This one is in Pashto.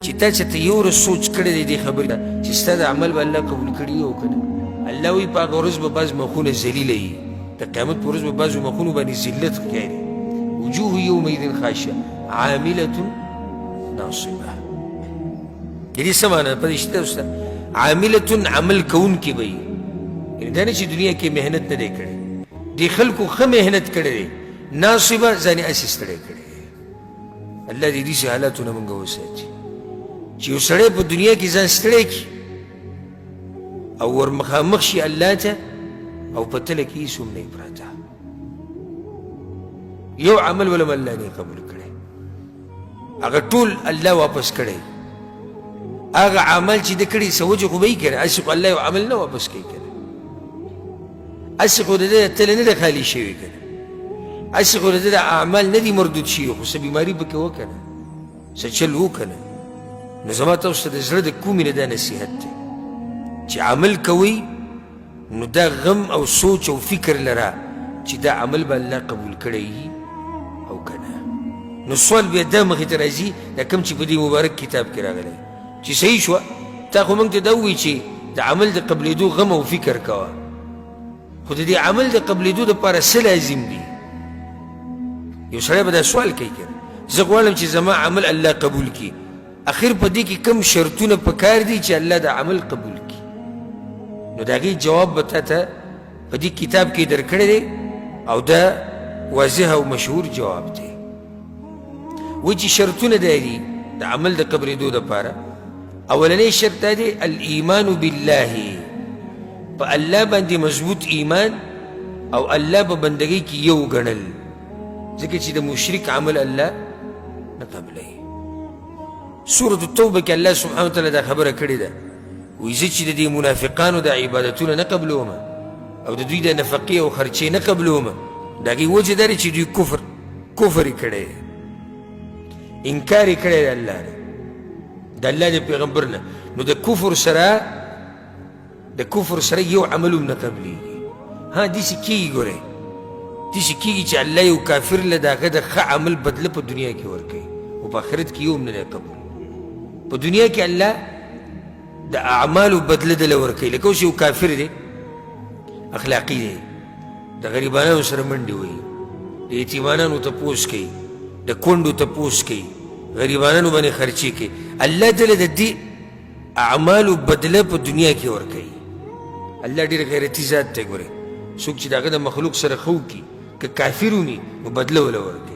چې تا چې ته یو ورځ سوچ کړی دی دې خبرې ته چې ستا د عمل به الله قبول کړي او که نه. الله وایي په هغه ورځ به بعض مخونه ذلیله وي، د قیامت په ورځ به بعضو مخونو باندې ذلت ښکاري. وجوه یومئذ خاشعه عامله ناصبه. د دې څه معنی په دې شته استاد؟ عامله عمل کوونکې به وي، یعنې دا نه چې دنیا کې محنت نه دی کړی، دې خلکو ښه محنت کړی دی. ناصبه ځانې هسې ستړی کړی دی. الله دې داسې حالاتو نه موږ وساتي چې یو سړی په دنیا کې ځان ستړی کړي او ور مخامخ شي الله ته او په تله کې هېڅ هم نه وي پراته. یو عمل ولم الله نه قبول کړی، هغه ټول الله واپس کړی. هغه عمل چې د کړي څه وجه خو به یې که نه، هسې خو الله یو عمل نه واپس کوي که نه، هسې خو د ده تله نه ده خالي شوي که نه، هسې خو د ده د اعمال نه دي مردود شوي، خو څه بیماري پکې وکړه نه، څه چل وکړه نه. نو زما تاسو ته د زړه د کومې نه دا نصیحت دی چې عمل کوئ نو دا غم او سوچ او فکر لره چې دا عمل به الله قبول کړی او که نه. نو سوال بیا دا مخې ته راځي دا کوم چې په دې مبارک کتاب کې راغلی چې صحیح شوه. تا خو موږ ته دا ووایي چې د عمل د قبلېدو غم او فکر کوه، خو د دې عمل د قبلېدو دپاره څه لازم دي؟ یو سړی به دا سوال کوي که زه غواړم چې زما عمل الله قبول کړي، اخر په دې کې کم شرطونه پکار دي چې الله دا عمل قبول کړي؟ نو د هغې جواب به تا ته په دې کتاب کې درکړی دی او دا واضح او مشهور جواب دی. وایي چې شرطونه دا دي د عمل د قبلېدو دپاره. اولنی شرط دا دی الایمان بالله، په الله باندې مضبوط ایمان او الله په بندګۍ کې یو ګڼل، ځکه چې د مشرک عمل الله نه قبلوي. سورة التوبه کې الله سبحانه وتعالی دا خبره کړې ده، وایي زه چې د دې منافقانو د عبادتونه نه قبلوم او د دوی د نفقې او خرچې نه قبلوم، د هغې وجه دا دی چې دوی کفر یې کړی، انکار یې کړی د الله نه، د الله د پیغمبر نه. نو د کفر سره یو عمل هم نه قبلېږي. ها داسې کېږي، ګورئ داسې کېږي چې الله یو کافر له د هغه د ښه عمل بدله په دنیا کې ورکوي او په آخرت کې یو هم نه دی قبول. په دنیا کې الله د اعمالو بدله دله ورکوي. لکه اوس یو کافر دی اخلاقي دی، د غریبانانو سره منډې وهي، د یتیمانانو تپوس کوي، د کونډو تپوس کوي، غریبانانو باندې خرچې کوي، الله دله د دې اعمالو بدله په دنیا کې ورکوي. الله ډېر غیرتي ذات دی. ګورئ څوک چې د هغه د مخلوق سره ښه وکړي که کافر وني نو بدله وله ورکوي.